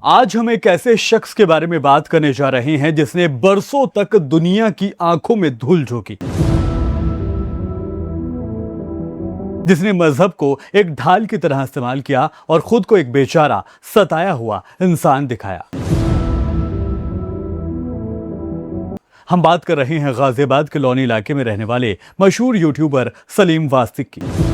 आज हम एक ऐसे शख्स के बारे में बात करने जा रहे हैं जिसने बरसों तक दुनिया की आंखों में धूल झोंकी, जिसने मजहब को एक ढाल की तरह इस्तेमाल किया और खुद को एक बेचारा सताया हुआ इंसान दिखाया। हम बात कर रहे हैं गाजियाबाद के लोनी इलाके में रहने वाले मशहूर यूट्यूबर सलीम वास्तिक की।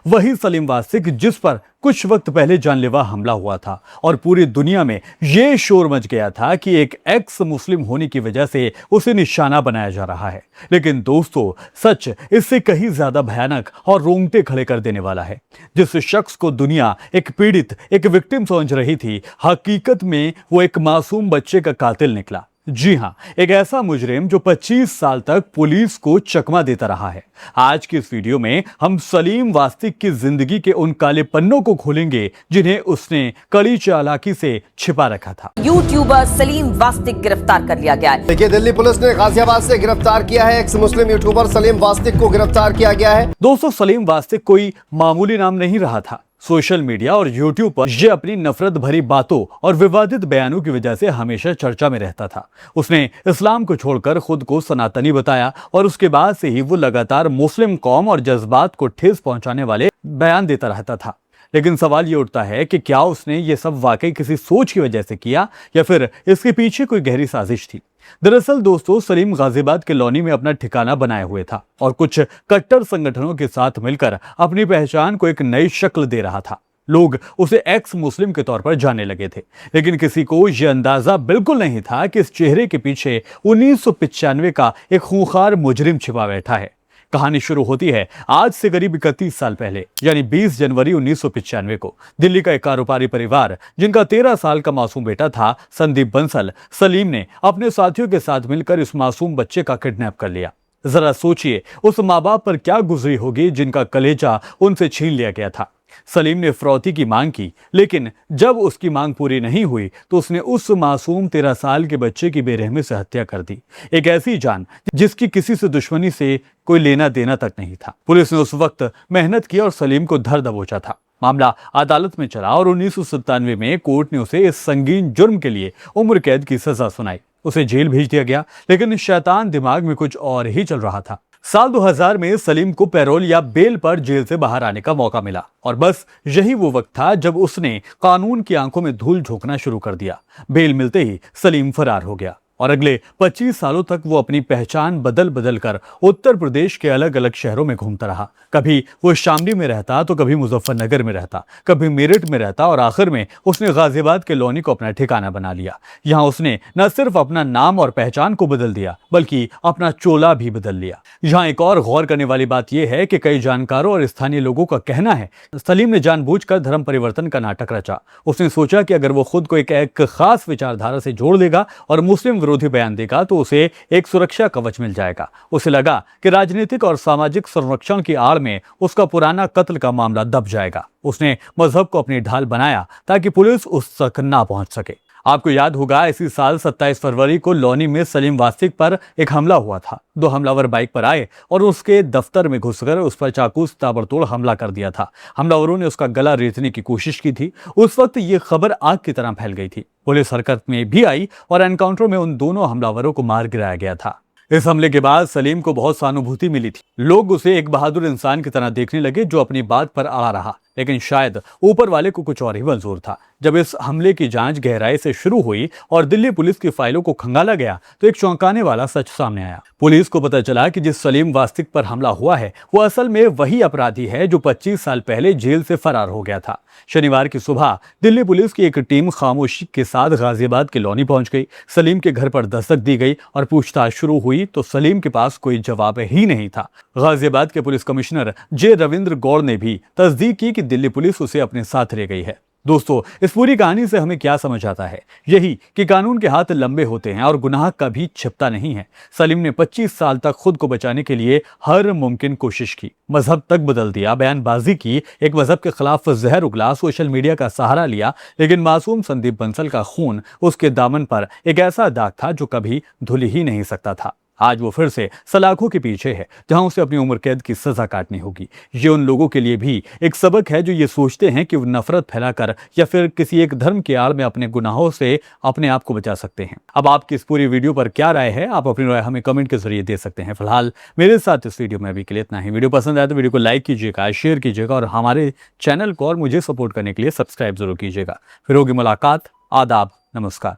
वही सलीम वास्तिक जिस पर कुछ वक्त पहले जानलेवा हमला हुआ था और पूरी दुनिया में यह शोर मच गया था कि एक एक्स मुस्लिम होने की वजह से उसे निशाना बनाया जा रहा है। लेकिन दोस्तों, सच इससे कहीं ज्यादा भयानक और रोंगटे खड़े कर देने वाला है। जिस शख्स को दुनिया एक पीड़ित, एक विक्टिम समझ रही थी, हकीकत में वो एक मासूम बच्चे का कातिल निकला। जी हां, एक ऐसा मुजरिम जो 25 साल तक पुलिस को चकमा देता रहा है। आज की इस वीडियो में हम सलीम वास्तिक की जिंदगी के उन काले पन्नों को खोलेंगे जिन्हें उसने कड़ी चालाकी से छिपा रखा था। यूट्यूबर सलीम वास्तिक गिरफ्तार कर लिया गया है। देखिए, दिल्ली पुलिस ने गाजियाबाद से गिरफ्तार किया है एक्स मुस्लिम यूट्यूबर सलीम वास्तिक को गिरफ्तार किया गया है। दोस्तों, सलीम वास्तिक कोई मामूली नाम नहीं रहा था। सोशल मीडिया और यूट्यूब पर ये अपनी नफरत भरी बातों और विवादित बयानों की वजह से हमेशा चर्चा में रहता था। उसने इस्लाम को छोड़कर खुद को सनातनी बताया और उसके बाद से ही वो लगातार मुस्लिम कौम और जज्बात को ठेस पहुंचाने वाले बयान देता रहता था। लेकिन सवाल ये उठता है कि क्या उसने ये सब वाकई किसी सोच की वजह से किया या फिर इसके पीछे कोई गहरी साजिश थी। दरअसल दोस्तों, सलीम गाजियाबाद के लोनी में अपना ठिकाना बनाए हुए था और कुछ कट्टर संगठनों के साथ मिलकर अपनी पहचान को एक नई शक्ल दे रहा था। लोग उसे एक्स मुस्लिम के तौर पर जानने लगे थे, लेकिन किसी को यह अंदाजा बिल्कुल नहीं था कि इस चेहरे के पीछे 1995 का एक खूंखार मुजरिम छिपा बैठा है। कहानी शुरू होती है आज से करीब 31 साल पहले, यानी 20 जनवरी 1995 को। दिल्ली का एक कारोबारी परिवार जिनका 13 साल का मासूम बेटा था, संदीप बंसल, सलीम ने अपने साथियों के साथ मिलकर इस मासूम बच्चे का किडनैप कर लिया। जरा सोचिए उस माँ बाप पर क्या गुजरी होगी जिनका कलेजा उनसे छीन लिया गया था। सलीम ने फिरौती की मांग की, लेकिन जब उसकी मांग पूरी नहीं हुई तो उसने उस मासूम 13 साल के बच्चे की बेरहमी से हत्या कर दी। एक ऐसी जान जिसकी किसी से दुश्मनी से कोई लेना देना तक नहीं था। पुलिस ने उस वक्त मेहनत की और सलीम को धर दबोचा था। मामला अदालत में चला और 1997 में कोर्ट ने उसे इस संगीन जुर्म के लिए उम्र कैद की सजा सुनाई। उसे जेल भेज दिया गया, लेकिन शैतान दिमाग में कुछ और ही चल रहा था। साल 2000 में सलीम को पैरोल या बेल पर जेल से बाहर आने का मौका मिला और बस यही वो वक्त था जब उसने कानून की आंखों में धूल झोंकना शुरू कर दिया। बेल मिलते ही सलीम फरार हो गया और अगले 25 सालों तक वो अपनी पहचान बदल बदल कर उत्तर प्रदेश के अलग अलग शहरों में घूमता रहा। कभी वो शामली में रहता तो कभी मुजफ्फरनगर में रहता, कभी मेरठ में रहता और आखिर में उसने गाजियाबाद के लोनी को अपना ठिकाना बना लिया। यहाँ उसने न सिर्फ अपना नाम और पहचान को बदल दिया बल्कि अपना चोला भी बदल लिया। यहाँ एक और गौर करने वाली बात यह है कि कई जानकारों और स्थानीय लोगों का कहना है सलीम ने जानबूझकर धर्म परिवर्तन का नाटक रचा। उसने सोचा कि अगर वो खुद को एक खास विचारधारा से जोड़ लेगा और मुस्लिम विरोधी बयान देगा तो उसे एक सुरक्षा कवच मिल जाएगा। उसे लगा कि राजनीतिक और सामाजिक संरक्षण की आड़ में उसका पुराना कत्ल का मामला दब जाएगा। उसने मजहब को अपनी ढाल बनाया ताकि पुलिस उस तक ना पहुंच सके। आपको याद होगा, इसी साल 27 फरवरी को लोनी में सलीम वास्तिक पर एक हमला हुआ था। 2 हमलावर बाइक पर आए और उसके दफ्तर में घुसकर उस पर चाकू से ताबड़तोड़ हमला कर दिया था। हमलावरों ने उसका गला रेतने की कोशिश की थी। उस वक्त ये खबर आग की तरह फैल गई थी। पुलिस हरकत में भी आई और एनकाउंटर में उन दोनों हमलावरों को मार गिराया गया था। इस हमले के बाद सलीम को बहुत सहानुभूति मिली थी। लोग उसे एक बहादुर इंसान की तरह देखने लगे जो अपनी बात पर अड़ा रहा। लेकिन शायद ऊपर वाले को कुछ और ही मंजूर था। जब इस हमले की जांच गहराई से शुरू हुई और दिल्ली पुलिस की फाइलों को खंगाला गया तो एक चौंकाने वाला सच सामने आया। पुलिस को पता चला कि जिस सलीम वास्तिक पर हमला हुआ है वो असल में वही अपराधी है जो 25 साल पहले जेल से फरार हो गया था। शनिवार की सुबह दिल्ली पुलिस की एक टीम खामोशी के साथ गाजियाबाद के लोनी पहुंच गई। सलीम के घर पर दस्तक दी गई और पूछताछ शुरू हुई तो सलीम के पास कोई जवाब ही नहीं था। गाजियाबाद के पुलिस कमिश्नर जे रविंद्र गौड़ ने भी तस्दीक की कि दिल्ली पुलिस उसे अपने साथ ले गई है। दोस्तों, इस पूरी कहानी से हमें क्या समझ आता है? यही कि कानून के हाथ लंबे होते हैं और गुनाह कभी छिपता नहीं है। सलीम ने 25 साल तक खुद को बचाने के लिए हर मुमकिन कोशिश की, मजहब तक बदल दिया, बयानबाजी की, एक मजहब के खिलाफ जहर उगला, सोशल मीडिया का सहारा लिया, लेकिन मासूम संदीप बंसल का खून उसके दामन पर एक ऐसा दाग था जो कभी धुल ही नहीं सकता था। आज वो फिर से सलाखों के पीछे है, जहां उसे अपनी उम्र कैद की सजा काटनी होगी। ये उन लोगों के लिए भी एक सबक है जो ये सोचते हैं कि वो नफरत फैलाकर या फिर किसी एक धर्म की आड़ में अपने गुनाहों से अपने आप को बचा सकते हैं। अब आपकी इस पूरी वीडियो पर क्या राय है, आप अपनी राय हमें कमेंट के जरिए दे सकते हैं। फिलहाल मेरे साथ इस वीडियो में अभी के लिए इतना ही। वीडियो पसंद आए तो वीडियो को लाइक कीजिएगा, शेयर कीजिएगा और हमारे चैनल को और मुझे सपोर्ट करने के लिए सब्सक्राइब जरूर कीजिएगा। फिर होगी मुलाकात। आदाब, नमस्कार।